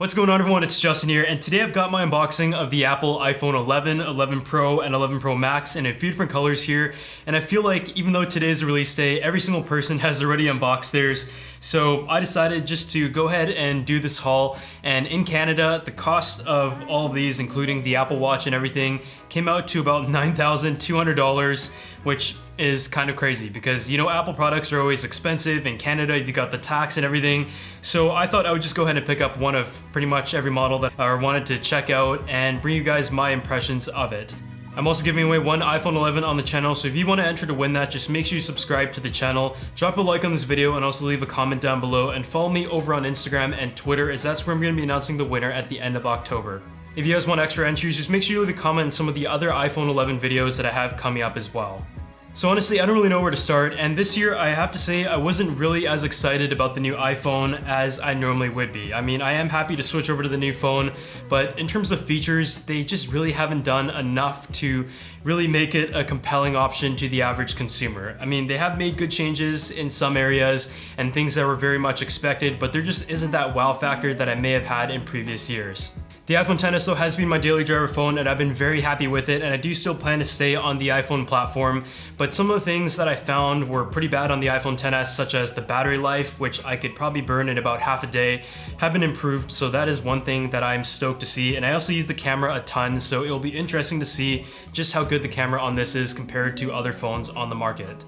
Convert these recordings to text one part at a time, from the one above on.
What's going on, everyone? It's Justin here, and today I've got my unboxing of the Apple iPhone 11, 11 Pro, and 11 Pro Max in a few different colors here. And I feel like even though today is the release day, every single person has already unboxed theirs. So I decided just to go ahead and do this haul. And in Canada, the cost of all of these, including the Apple Watch and everything, came out to about $9,200, which is kind of crazy because, you know, Apple products are always expensive. In Canada, you got the tax and everything. So I thought I would just go ahead and pick up one of pretty much every model that I wanted to check out and bring you guys my impressions of it. I'm also giving away one iPhone 11 on the channel, so if you want to enter to win that, just make sure you subscribe to the channel, drop a like on this video, and also leave a comment down below, and follow me over on Instagram and Twitter, as that's where I'm going to be announcing the winner at the end of October. If you guys want extra entries, just make sure you leave a comment on some of the other iPhone 11 videos that I have coming up as well. So honestly, I don't really know where to start, and this year I have to say I wasn't really as excited about the new iPhone as I normally would be. I mean, I am happy to switch over to the new phone, but in terms of features, they just really haven't done enough to really make it a compelling option to the average consumer. I mean, they have made good changes in some areas and things that were very much expected, but there just isn't that wow factor that I may have had in previous years. The iPhone XS though has been my daily driver phone, and I've been very happy with it, and I do still plan to stay on the iPhone platform, but some of the things that I found were pretty bad on the iPhone XS, such as the battery life, which I could probably burn in about half a day, have been improved, so that is one thing that I'm stoked to see. And I also use the camera a ton, so it'll be interesting to see just how good the camera on this is compared to other phones on the market.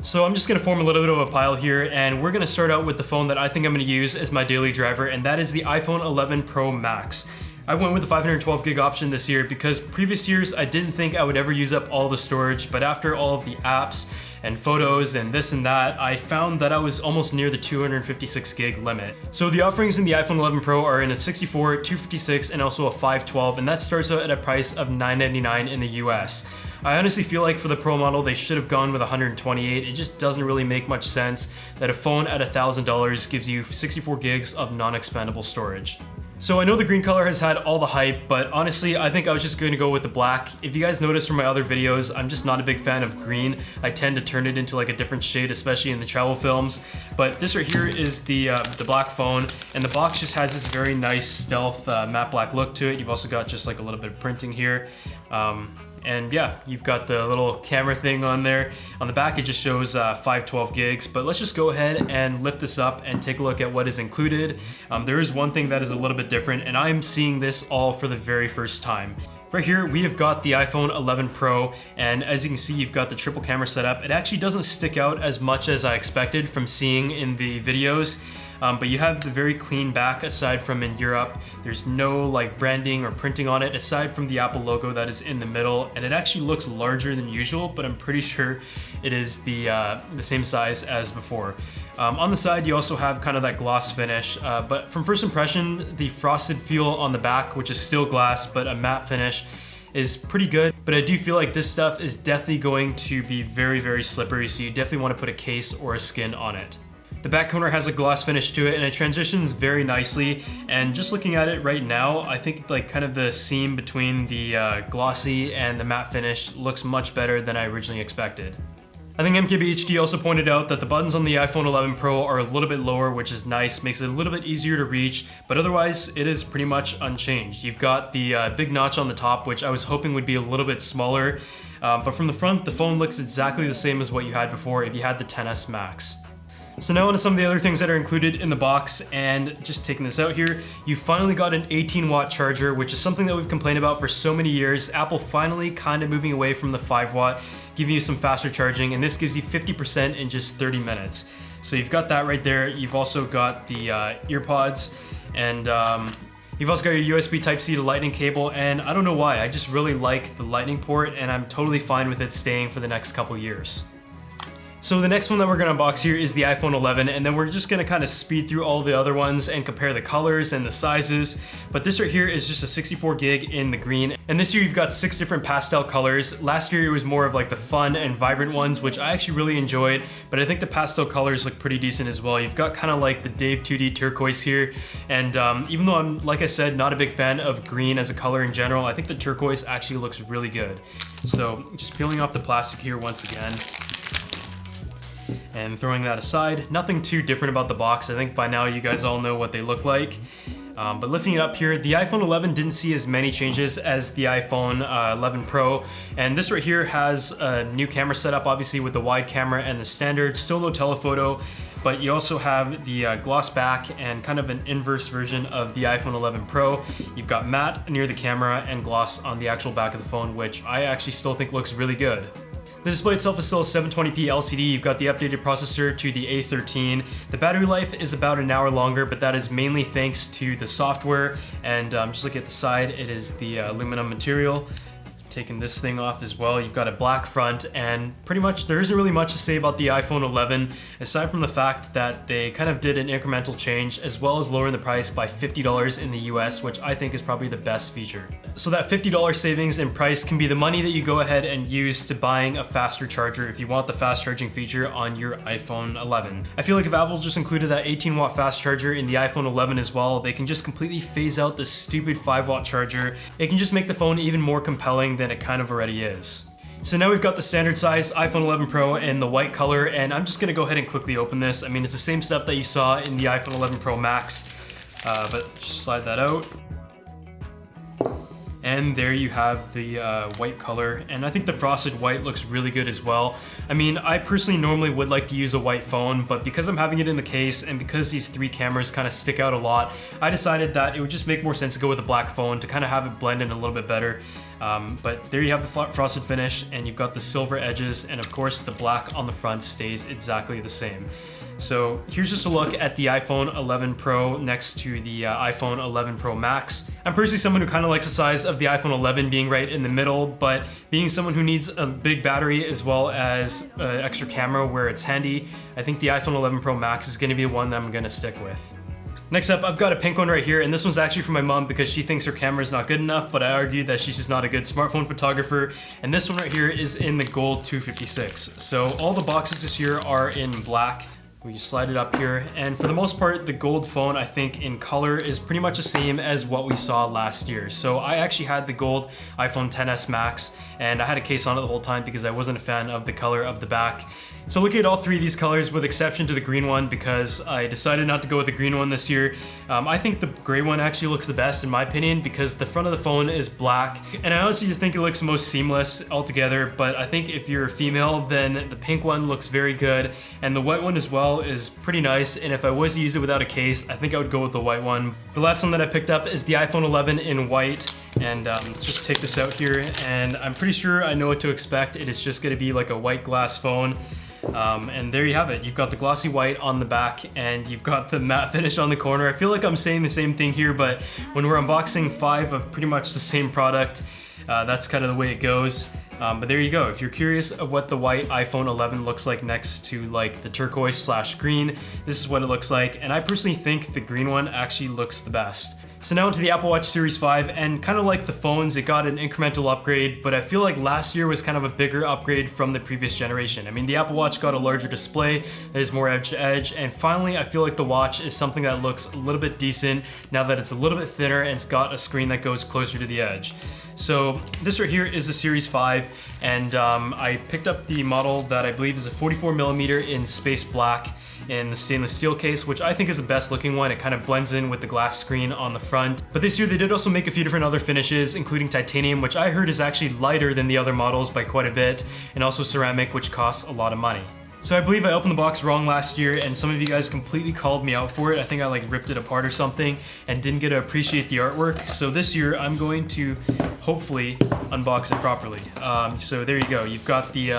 So I'm just gonna form a little bit of a pile here, and we're gonna start out with the phone that I think I'm gonna use as my daily driver, and that is the iPhone 11 Pro Max. I went with the 512 gig option this year because previous years I didn't think I would ever use up all the storage, but after all of the apps and photos and this and that, I found that I was almost near the 256 gig limit. So the offerings in the iPhone 11 Pro are in a 64, 256, and also a 512, and that starts out at a price of $999 in the US. I honestly feel like for the Pro model, they should have gone with 128. It just doesn't really make much sense that a phone at $1,000 gives you 64 gigs of non-expandable storage. So I know the green color has had all the hype, but honestly, I think I was just going to go with the black. If you guys noticed from my other videos, I'm just not a big fan of green. I tend to turn it into like a different shade, especially in the travel films. But this right here is the black phone, and the box just has this very nice stealth matte black look to it. You've also got just like a little bit of printing here. And yeah, you've got the little camera thing on there. On the back, it just shows 512 gigs, but let's just go ahead and lift this up and take a look at what is included. There is one thing that is a little bit different, and I'm seeing this all for the very first time. Right here, we have got the iPhone 11 Pro, and as you can see, you've got the triple camera setup. It actually doesn't stick out as much as I expected from seeing in the videos. But you have the very clean back aside from in Europe. There's no like branding or printing on it aside from the Apple logo that is in the middle, and it actually looks larger than usual, but I'm pretty sure it is the same size as before. On the side, you also have kind of that gloss finish, but from first impression, the frosted feel on the back, which is still glass but a matte finish, is pretty good, but I do feel like this stuff is definitely going to be very, very slippery, so you definitely want to put a case or a skin on it. The back corner has a gloss finish to it, and it transitions very nicely, and just looking at it right now, I think like kind of the seam between the glossy and the matte finish looks much better than I originally expected. I think MKBHD also pointed out that the buttons on the iPhone 11 Pro are a little bit lower, which is nice, makes it a little bit easier to reach, but otherwise it is pretty much unchanged. You've got the big notch on the top, which I was hoping would be a little bit smaller, but from the front, the phone looks exactly the same as what you had before if you had the XS Max. So now on to some of the other things that are included in the box, and just taking this out here, you finally got an 18-watt charger, which is something that we've complained about for so many years. Apple finally kind of moving away from the 5-watt, giving you some faster charging, and this gives you 50% in just 30 minutes. So you've got that right there. You've also got the ear pods, and you've also got your USB Type-C to Lightning cable, and I don't know why, I just really like the Lightning port, and I'm totally fine with it staying for the next couple years. So the next one that we're gonna unbox here is the iPhone 11, and then we're just gonna kind of speed through all the other ones and compare the colors and the sizes. But this right here is just a 64 gig in the green. And this year you've got 6 different pastel colors. Last year it was more of like the fun and vibrant ones, which I actually really enjoyed, but I think the pastel colors look pretty decent as well. You've got kind of like the Dave 2D turquoise here. And even though I'm, like I said, not a big fan of green as a color in general, I think the turquoise actually looks really good. So just peeling off the plastic here once again. And throwing that aside, nothing too different about the box. I think by now you guys all know what they look like. But lifting it up here, the iPhone 11 didn't see as many changes as the iPhone 11 Pro. And this right here has a new camera setup, obviously with the wide camera and the standard, still no telephoto. But you also have the gloss back and kind of an inverse version of the iPhone 11 Pro. You've got matte near the camera and gloss on the actual back of the phone, which I actually still think looks really good. The display itself is still a 720p LCD. You've got the updated processor to the A13. The battery life is about an hour longer, but that is mainly thanks to the software. And just looking at the side, it is the aluminum material. Taking this thing off as well, you've got a black front, and pretty much there isn't really much to say about the iPhone 11 aside from the fact that they kind of did an incremental change as well as lowering the price by $50 in the US, which I think is probably the best feature. So that $50 savings in price can be the money that you go ahead and use to buying a faster charger if you want the fast charging feature on your iPhone 11. I feel like if Apple just included that 18-watt fast charger in the iPhone 11 as well, they can just completely phase out the stupid 5-watt charger. It can just make the phone even more compelling than it kind of already is. So now we've got the standard size iPhone 11 Pro in the white color, and I'm just gonna go ahead and quickly open this. I mean, it's the same stuff that you saw in the iPhone 11 Pro Max, but just slide that out. And there you have the white color, and I think the frosted white looks really good as well. I mean, I personally normally would like to use a white phone, but because I'm having it in the case and because these 3 cameras kind of stick out a lot, I decided that it would just make more sense to go with a black phone to kind of have it blend in a little bit better. But there you have the frosted finish, and you've got the silver edges, and of course the black on the front stays exactly the same. So here's just a look at the iPhone 11 Pro next to the iPhone 11 Pro Max. I'm personally someone who kind of likes the size of the iPhone 11 being right in the middle, but being someone who needs a big battery as well as extra camera where it's handy, I think the iPhone 11 Pro Max is going to be one that I'm going to stick with. Next up, I've got a pink one right here, and this one's actually for my mom because she thinks her camera is not good enough, but I argued that she's just not a good smartphone photographer. And this one right here is in the gold 256. So all the boxes this year are in black. We just slide it up here, and for the most part, the gold phone, I think in color is pretty much the same as what we saw last year. So I actually had the gold iPhone XS Max, and I had a case on it the whole time because I wasn't a fan of the color of the back. So looking at all 3 of these colors, with exception to the green one, because I decided not to go with the green one this year, I think the gray one actually looks the best in my opinion because the front of the phone is black, and I honestly just think it looks most seamless altogether. But I think if you're a female, then the pink one looks very good, and the white one as well is pretty nice. And if I was to use it without a case, I think I would go with the white one. The last one that I picked up is the iPhone 11 in white. And just take this out here, and I'm pretty sure I know what to expect. It is just going to be like a white glass phone. And there you have it. You've got the glossy white on the back, and you've got the matte finish on the corner. I feel like I'm saying the same thing here, but when we're unboxing 5 of pretty much the same product, that's kind of the way it goes. But there you go. If you're curious of what the white iPhone 11 looks like next to like the turquoise/green, this is what it looks like. And I personally think the green one actually looks the best. So now into the Apple Watch Series 5, and kind of like the phones, it got an incremental upgrade, but I feel like last year was kind of a bigger upgrade from the previous generation. I mean, the Apple Watch got a larger display that is more edge to edge, and finally I feel like the watch is something that looks a little bit decent now that it's a little bit thinner and it's got a screen that goes closer to the edge. So this right here is the Series 5, and I picked up the model that I believe is a 44mm in space black in the stainless steel case, which I think is the best looking one. It kind of blends in with the glass screen on the front. But this year they did also make a few different other finishes, including titanium, which I heard is actually lighter than the other models by quite a bit, and also ceramic, which costs a lot of money. So I believe I opened the box wrong last year, and some of you guys completely called me out for it. I think I like ripped it apart or something and didn't get to appreciate the artwork. So this year I'm going to hopefully unbox it properly. So there you go. You've got the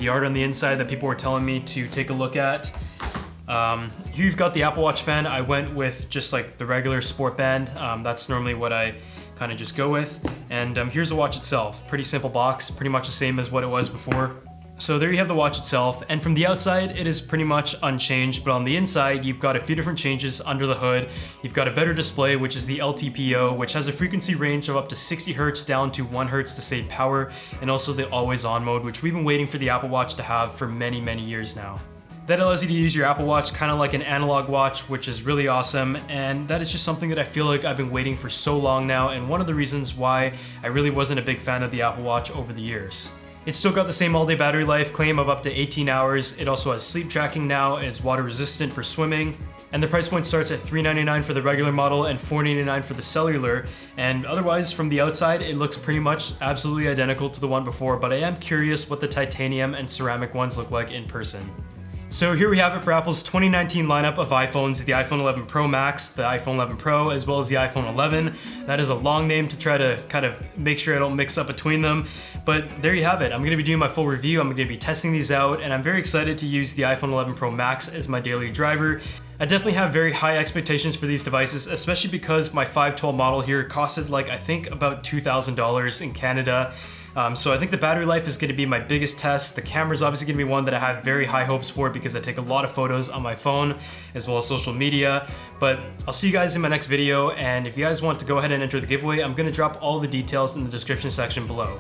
art on the inside that people were telling me to take a look at. Here you've got the Apple Watch band. I went with just like the regular sport band. That's normally what I kind of just go with. And here's the watch itself. Pretty simple box, pretty much the same as what it was before. So there you have the watch itself, and from the outside it is pretty much unchanged, but on the inside you've got a few different changes under the hood. You've got a better display, which is the LTPO, which has a frequency range of up to 60 Hz down to 1 Hz to save power, and also the always on mode, which we've been waiting for the Apple Watch to have for many, many years now. That allows you to use your Apple Watch kind of like an analog watch, which is really awesome, and that is just something that I feel like I've been waiting for so long now, and one of the reasons why I really wasn't a big fan of the Apple Watch over the years. It's still got the same all-day battery life claim of up to 18 hours. It also has sleep tracking now, it's water resistant for swimming. And the price point starts at $399 for the regular model and $499 for the cellular. And otherwise, from the outside, it looks pretty much absolutely identical to the one before, but I am curious what the titanium and ceramic ones look like in person. So here we have it for Apple's 2019 lineup of iPhones, the iPhone 11 Pro Max, the iPhone 11 Pro, as well as the iPhone 11. That is a long name to try to kind of make sure I don't mix up between them, but there you have it. I'm gonna be doing my full review, I'm gonna be testing these out, and I'm very excited to use the iPhone 11 Pro Max as my daily driver. I definitely have very high expectations for these devices, especially because my 512 model here costed like, I think about $2,000 in Canada. So I think the battery life is going to be my biggest test. The camera is obviously going to be one that I have very high hopes for because I take a lot of photos on my phone as well as social media. But I'll see you guys in my next video, and if you guys want to go ahead and enter the giveaway, I'm going to drop all the details in the description section below.